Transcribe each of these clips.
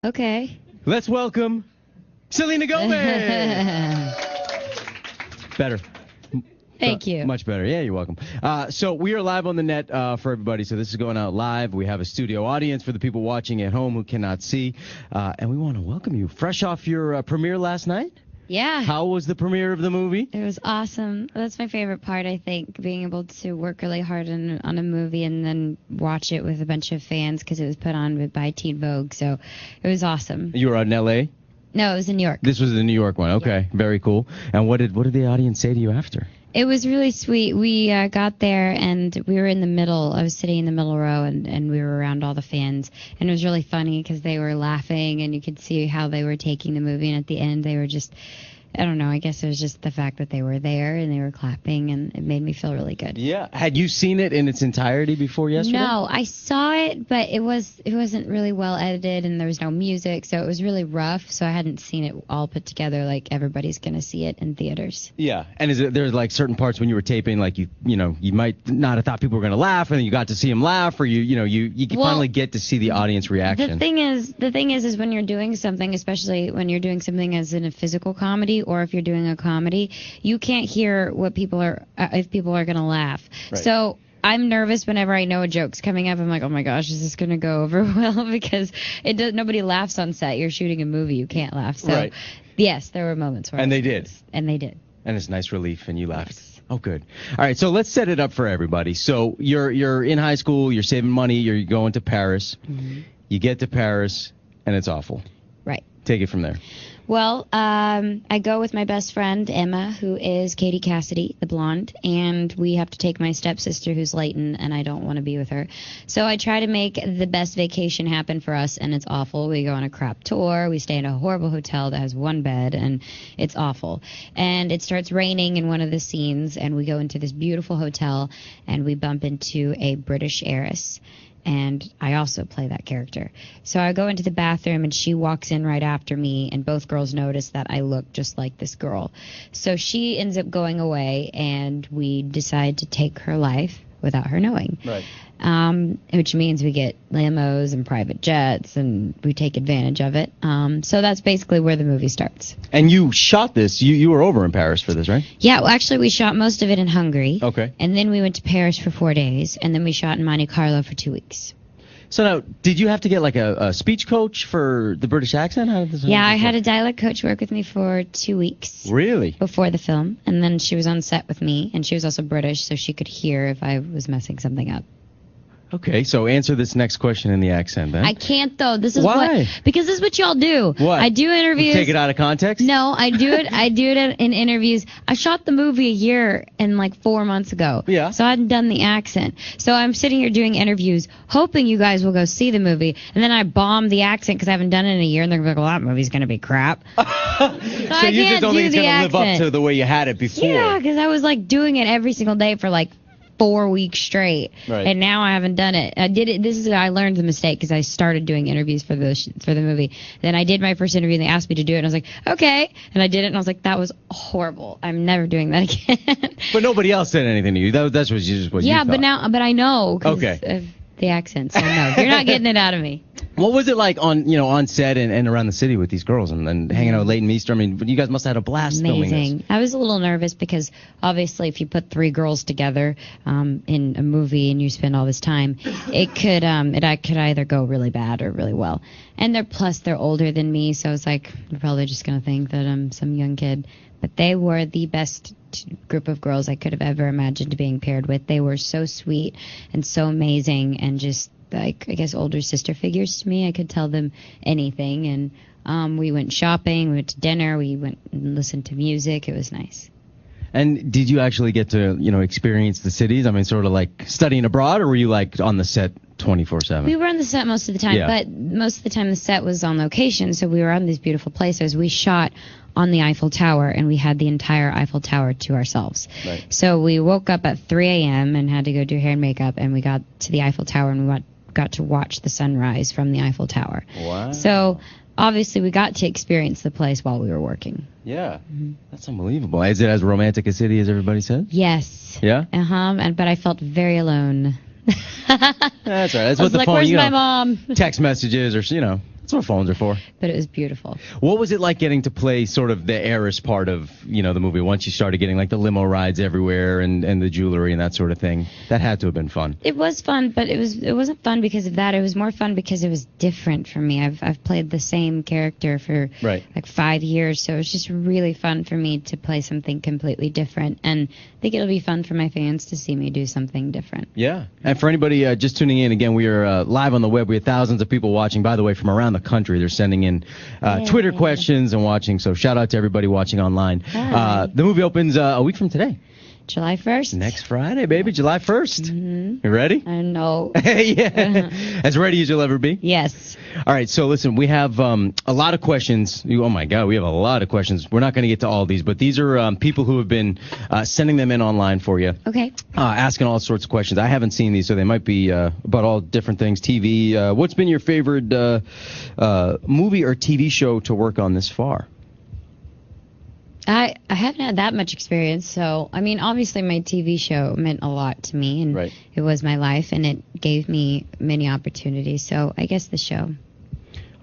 Okay. Let's welcome Selena Gomez. Better. Thank you. Much better. Yeah, you're welcome. So we are live on the net for everybody. So this is going out live. We have a studio audience for the people watching at home who cannot see. And we want to welcome you. Fresh off your premiere last night? Yeah. How was the premiere of the movie? It was awesome. That's my favorite part, I think, being able to work really hard on a movie and then watch it with a bunch of fans because it was put on by Teen Vogue. So it was awesome. You were out in L.A.? No, it was in New York. This was the New York one. Okay, yeah. Very cool. And what did the audience say to you after? It was really sweet. We got there, and we were in the middle. I was sitting in the middle row, and we were around all the fans. And it was really funny because they were laughing, and you could see how they were taking the movie. And at the end, they were just, I don't know, I guess it was just the fact that they were there, and they were clapping, and it made me feel really good. Yeah. Had you seen it in its entirety before yesterday? No, I saw it, but it wasn't really well edited, and there was no music, so it was really rough. So I hadn't seen it all put together like everybody's gonna see it in theaters. Yeah, and there's like certain parts when you were taping, like you might not have thought people were gonna laugh, and then you got to see them laugh, or you finally get to see the audience reaction. The thing is when you're doing something, especially when you're doing something as in a physical comedy, or if you're doing a comedy, you can't hear what people are if people are gonna laugh. Right. So I'm nervous whenever I know a joke's coming up. I'm like, oh my gosh, is this going to go over well? Because nobody laughs on set. You're shooting a movie. You can't laugh. So, right. Yes, there were moments where And they did. And they did. And it's nice relief, and you laughed. Yes. Oh, good. All right, so let's set it up for everybody. So you're in high school. You're saving money. You're going to Paris. Mm-hmm. You get to Paris, and it's awful. Right. Take it from there. Well, I go with my best friend, Emma, who is Katie Cassidy, the blonde, and we have to take my stepsister, who's Leighton, and I don't want to be with her. So I try to make the best vacation happen for us, and it's awful. We go on a crap tour. We stay in a horrible hotel that has one bed, and it's awful. And it starts raining in one of the scenes, and we go into this beautiful hotel, and we bump into a British heiress. And I also play that character. So I go into the bathroom, and she walks in right after me, and both girls notice that I look just like this girl. So she ends up going away, and we decide to take her life without her knowing. Right. Which means we get limos and private jets, and we take advantage of it. So that's basically where the movie starts. And you shot this. You were over in Paris for this, right? Yeah, well, actually, we shot most of it in Hungary. Okay. And then we went to Paris for 4 days, and then we shot in Monte Carlo for 2 weeks. So now, did you have to get like a speech coach for the British accent? How did this I had a dialect coach work with me for 2 weeks. Really? Before the film. And then she was on set with me, and she was also British, so she could hear if I was messing something up. Okay, so answer this next question in the accent, then. I can't, though. This is Why? Because this is what y'all do. What? I do interviews. Take it out of context? No, I do it in interviews. I shot the movie a year and like 4 months ago. Yeah. So I hadn't done the accent. So I'm sitting here doing interviews, hoping you guys will go see the movie, and then I bomb the accent because I haven't done it in a year, and they're like, well, that movie's going to be crap. So you just don't think it's going to live up to the way you had it before? Yeah, because I was like doing it every single day for like 4 weeks straight, right. And now I haven't done it. I did it. I learned the mistake because I started doing interviews for the movie. Then I did my first interview, and they asked me to do it, and I was like, okay, and I did it, and I was like, that was horrible. I'm never doing that again. But nobody else said anything to you. That's what you thought. Yeah, but I know. Okay. Of the accent, so no, you're not getting it out of me. What was it like on set and around the city with these girls and hanging out with Leighton Meester? I mean, you guys must have had a blast filming this. I was a little nervous because obviously if you put 3 girls together in a movie and you spend all this time, it could either go really bad or really well. And they're older than me, so it's like they're probably just gonna think that I'm some young kid. But they were the best group of girls I could have ever imagined being paired with. They were so sweet and so amazing, and just like, I guess, older sister figures to me. I could tell them anything, and we went shopping, we went to dinner, we went and listened to music. It was nice. And did you actually get to experience the cities? I mean, sort of like studying abroad, or were you like on the set 24/7? We were on the set most of the time, yeah. But most of the time the set was on location, so we were on these beautiful places. We shot on the Eiffel Tower, and we had the entire Eiffel Tower to ourselves. Right. So we woke up at 3 a.m. and had to go do hair and makeup, and we got to the Eiffel Tower, and we got to watch the sunrise from the Eiffel Tower. Wow. So obviously we got to experience the place while we were working. Yeah. Mm-hmm. That's unbelievable. Is it as romantic a city as everybody says? Yes. Yeah? But I felt very alone. That's right. That's what the like, phone, where's my mom? text messages or, That's what phones are for. But it was beautiful. What was it like getting to play sort of the heiress part of, the movie once you started getting like the limo rides everywhere and the jewelry and that sort of thing? That had to have been fun. It was fun, but it wasn't fun because of that. It was more fun because it was different for me. I've played the same character for like 5 years, so it was just really fun for me to play something completely different. And I think it'll be fun for my fans to see me do something different. Yeah. And for anybody just tuning in, again, we are live on the web. We have thousands of people watching, by the way, from around the country. They're sending in Twitter questions and watching. So shout out to everybody watching online. The movie opens a week from today. July 1st. Next Friday, baby. July 1st. Mm-hmm. You ready? I know. Yeah. As ready as you'll ever be? Yes. All right. So listen, we have a lot of questions. Oh, my God. We have a lot of questions. We're not going to get to all these, but these are people who have been sending them in online for you. Okay. Asking all sorts of questions. I haven't seen these, so they might be about all different things. TV. What's been your favorite movie or TV show to work on this far? I haven't had that much experience, so I mean, obviously my TV show meant a lot to me, and it was my life, and it gave me many opportunities, so I guess the show.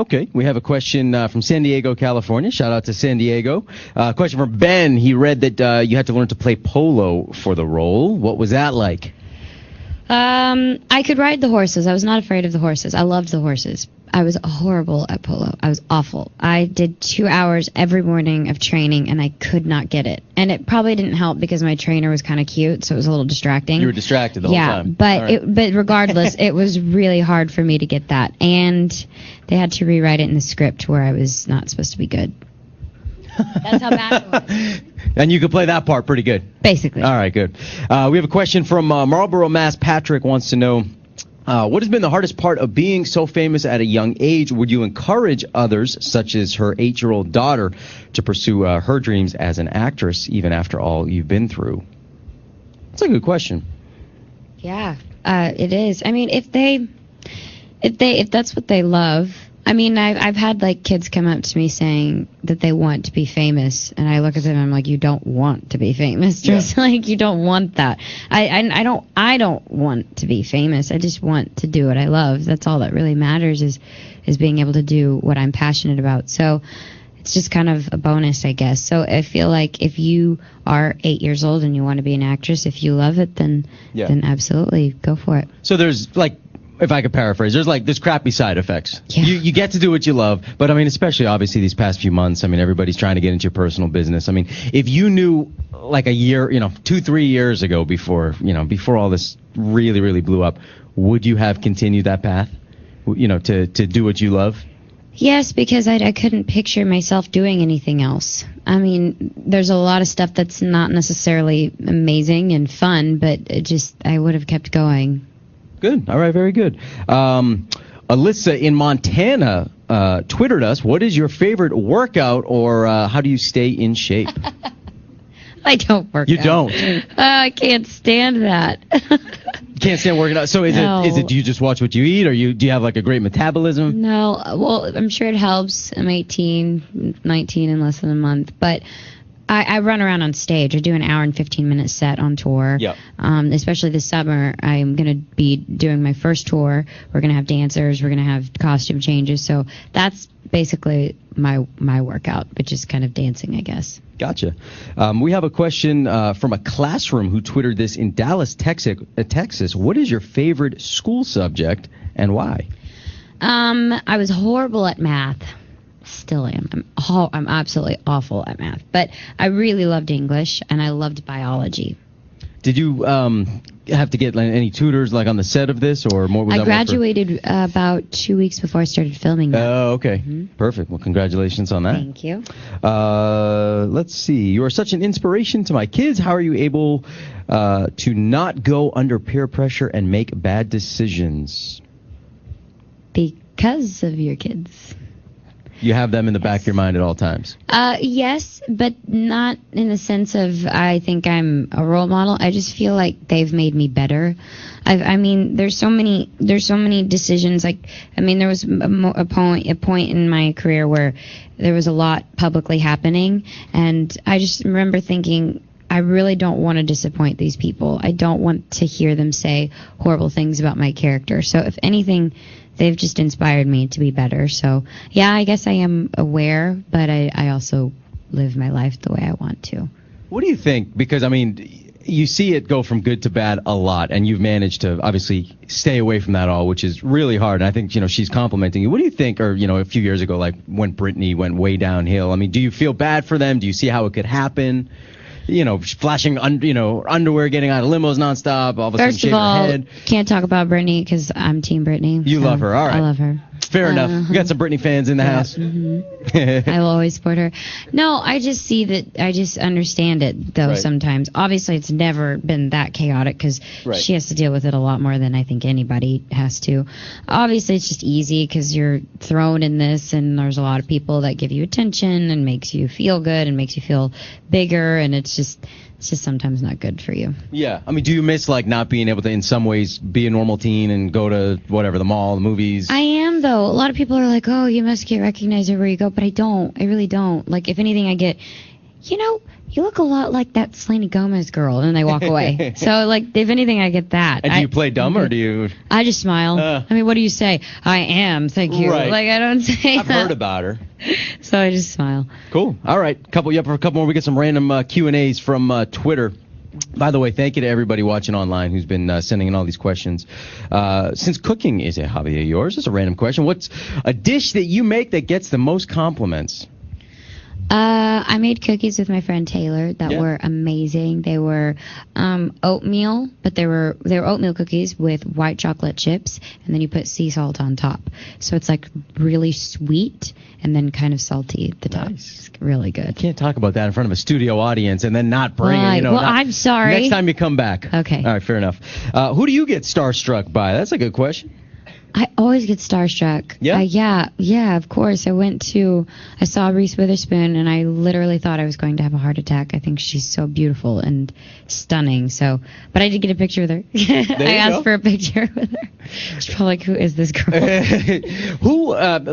Okay, we have a question from San Diego, California. Shout out to San Diego. Question from Ben. He read that you had to learn to play polo for the role. What was that like? I could ride the horses. I was not afraid of the horses. I loved the horses. I was horrible at polo. I was awful. I did 2 hours every morning of training, and I could not get it. And it probably didn't help because my trainer was kind of cute, so it was a little distracting. You were distracted the whole time. Yeah, but regardless, it was really hard for me to get that. And they had to rewrite it in the script where I was not supposed to be good. That's how bad it was. And you could play that part pretty good. Basically. All right, good. We have a question from Marlboro, Mass. Patrick wants to know, what has been the hardest part of being so famous at a young age? Would you encourage others, such as her 8-year-old daughter, to pursue her dreams as an actress, even after all you've been through? That's a good question. Yeah, it is. I mean, if that's what they love. I mean, I've had like kids come up to me saying that they want to be famous, and I look at them and I'm like, you don't want to be famous, just like you don't want that. I don't want to be famous. I just want to do what I love. That's all that really matters is being able to do what I'm passionate about. So it's just kind of a bonus, I guess. So I feel like if you are 8 years old and you want to be an actress, if you love it, then absolutely go for it. So there's like, if I could paraphrase, there's crappy side effects. Yeah. You get to do what you love, but I mean, especially obviously these past few months, I mean, everybody's trying to get into your personal business. I mean, if you knew like a year, 2-3 years ago before all this really, really blew up, would you have continued that path, to do what you love? Yes, because I couldn't picture myself doing anything else. I mean, there's a lot of stuff that's not necessarily amazing and fun, but I would have kept going. Good. All right. Very good. Alyssa in Montana twittered us. What is your favorite workout, or how do you stay in shape? I don't work out. You don't? I can't stand that. You can't stand working out. So is it? Do you just watch what you eat, or do you have like a great metabolism? No. Well, I'm sure it helps. I'm 18, 19 in less than a month, but I run around on stage. I do an hour and 15-minute set on tour. Yep. Especially this summer, I'm going to be doing my first tour. We're going to have dancers. We're going to have costume changes. So that's basically my workout, which is kind of dancing, I guess. Gotcha. We have a question from a classroom who twittered this in Dallas, Texas. What is your favorite school subject and why? I was horrible at math. Still am. I'm absolutely awful at math, but I really loved English and I loved biology. Did you have to get any tutors like on the set of this, or more? I graduated about 2 weeks before I started filming that. Oh, okay. Mm-hmm. Perfect. Well, congratulations on that. Thank you. Let's see. You are such an inspiration to my kids. How are you able to not go under peer pressure and make bad decisions? Because of your kids. You have them in the back of your mind at all times. Yes, but not in the sense of I think I'm a role model. I just feel like they've made me better. I mean, there's so many decisions. Like, I mean, there was a point in my career where there was a lot publicly happening, and I just remember thinking, I really don't want to disappoint these people. I don't want to hear them say horrible things about my character. So if anything, they've just inspired me to be better. So, yeah, I guess I am aware, but I also live my life the way I want to. What do you think? Because, I mean, you see it go from good to bad a lot, and you've managed to obviously stay away from that all, which is really hard. And I think, she's complimenting you. What do you think, or, a few years ago, like when Britney went way downhill? I mean, do you feel bad for them? Do you see how it could happen? Flashing, underwear, getting out of limos nonstop, all of a sudden First of shaving her all, head. can't talk about Brittany because I'm Team Brittany. You love her, all right. I love her. Fair enough. We got some Britney fans in the house. I will always support her. No, I just see that. I just understand it, though, Right. sometimes. Obviously, it's never been that chaotic because Right. she has to deal with it a lot more than I think anybody has to. Obviously, it's just easy because you're thrown in this, and there's a lot of people that give you attention and makes you feel good and makes you feel bigger, and it's just sometimes not good for you. Yeah. I mean, do you miss, like, not being able to, in some ways, be a normal teen and go to, whatever, the mall, the movies? I am, though. A lot of people are like, oh, you must get recognized everywhere you go, but I don't. I really don't. Like, if anything, I get, you look a lot like that Selena Gomez girl, and then they walk away. So, like, if anything, I get that. And do you play dumb, or do you... I just smile. I mean, what do you say? I am, thank you. Right. Like, I don't say I've that. heard about her. So I just smile. Cool. All right. You up for a couple more? We get some random Q&As from Twitter. By the way, thank you to everybody watching online who's been sending in all these questions. Since cooking is a hobby of yours, it's a random question. What's a dish that you make that gets the most compliments? I made cookies with my friend Taylor that were amazing. They were oatmeal, but they were oatmeal cookies with white chocolate chips, and then you put sea salt on top. So it's like really sweet and then kind of salty at the top. Nice. It's really good. Can't talk about that in front of a studio audience and then not bring it. Well, I'm sorry. Next time you come back. Okay. All right, fair enough. Who do you get starstruck by? That's a good question. I always get starstruck. Yeah? Yeah, of course. I saw Reese Witherspoon, and I literally thought I was going to have a heart attack. I think she's so beautiful and stunning. So, but I did get a picture with her. I asked for a picture with her. She's probably like, who is this girl?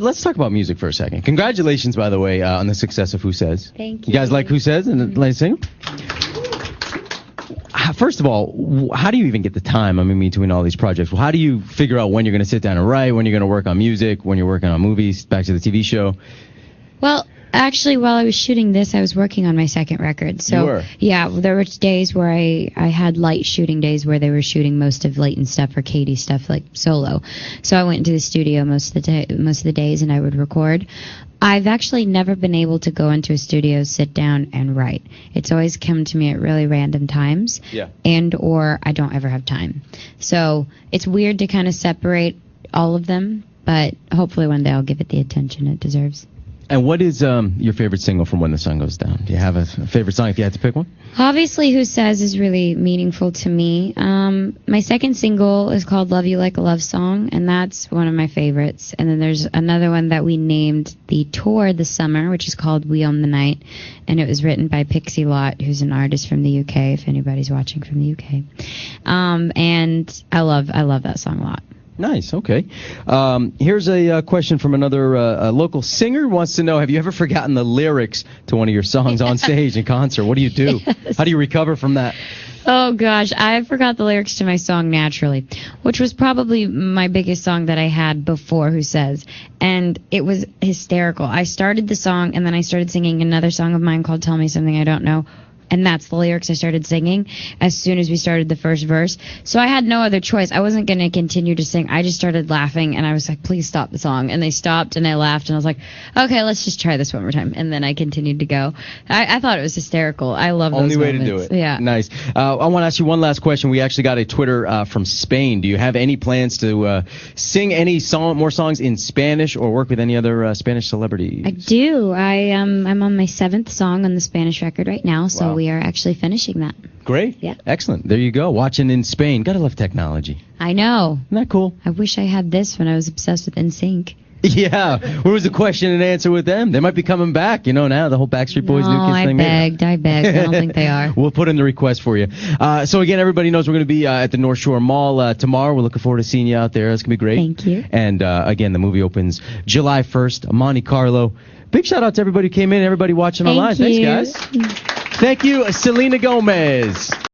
Let's talk about music for a second. Congratulations, by the way, on the success of Who Says. Thank you. You guys like Who Says and the latest single? First of all, how do you even get the time, between all these projects? Well, how do you figure out when you're going to sit down and write, when you're going to work on music, when you're working on movies, back to the TV show? Well, actually, while I was shooting this, I was working on my second record. So, you were? Yeah, there were days where I had light shooting days where they were shooting most of Leighton's stuff or Katie's stuff, like solo. So I went into the studio most of the days, and I would record. I've actually never been able to go into a studio, sit down, and write. It's always come to me at really random times, and or I don't ever have time. So it's weird to kind of separate all of them, but hopefully one day I'll give it the attention it deserves. And what is your favorite single from When the Sun Goes Down? Do you have a favorite song if you had to pick one? Obviously, Who Says is really meaningful to me. My second single is called Love You Like a Love Song, and that's one of my favorites. And then there's another one that we named the tour this summer, which is called We Own the Night, and it was written by Pixie Lott, who's an artist from the UK, if anybody's watching from the UK. And I love that song a lot. Nice. Okay. Here's a question from another local singer who wants to know, have you ever forgotten the lyrics to one of your songs on stage in concert? What do you do? Yes. How do you recover from that? Oh, gosh. I forgot the lyrics to my song Naturally, which was probably my biggest song that I had before Who Says. And it was hysterical. I started the song, and then I started singing another song of mine called Tell Me Something I Don't Know. And that's the lyrics I started singing as soon as we started the first verse. So I had no other choice. I wasn't going to continue to sing. I just started laughing, and I was like, please stop the song. And they stopped, and I laughed, and I was like, okay, let's just try this one more time. And then I continued to go. I thought it was hysterical. I love those Only way moments. to do it. Yeah. Nice. I want to ask you one last question. We actually got a Twitter from Spain. Do you have any plans to sing any more songs in Spanish or work with any other Spanish celebrities? I do. I'm on my 7th song on the Spanish record right now, so Wow. we are actually finishing that. Great. Yeah. Excellent. There you go. Watching in Spain. Gotta love technology. I know. Isn't that cool? I wish I had this when I was obsessed with NSYNC. Yeah. Where was the question and answer with them? They might be coming back, now, the whole Backstreet Boys New Kids thing. I begged. I don't think they are. We'll put in the request for you. So, again, everybody knows we're going to be at the North Shore Mall tomorrow. We're looking forward to seeing you out there. It's going to be great. Thank you. And, again, the movie opens July 1st, Monte Carlo. Big shout out to everybody who came in, everybody watching online. Thank you. Thanks, guys. Thank you, Selena Gomez.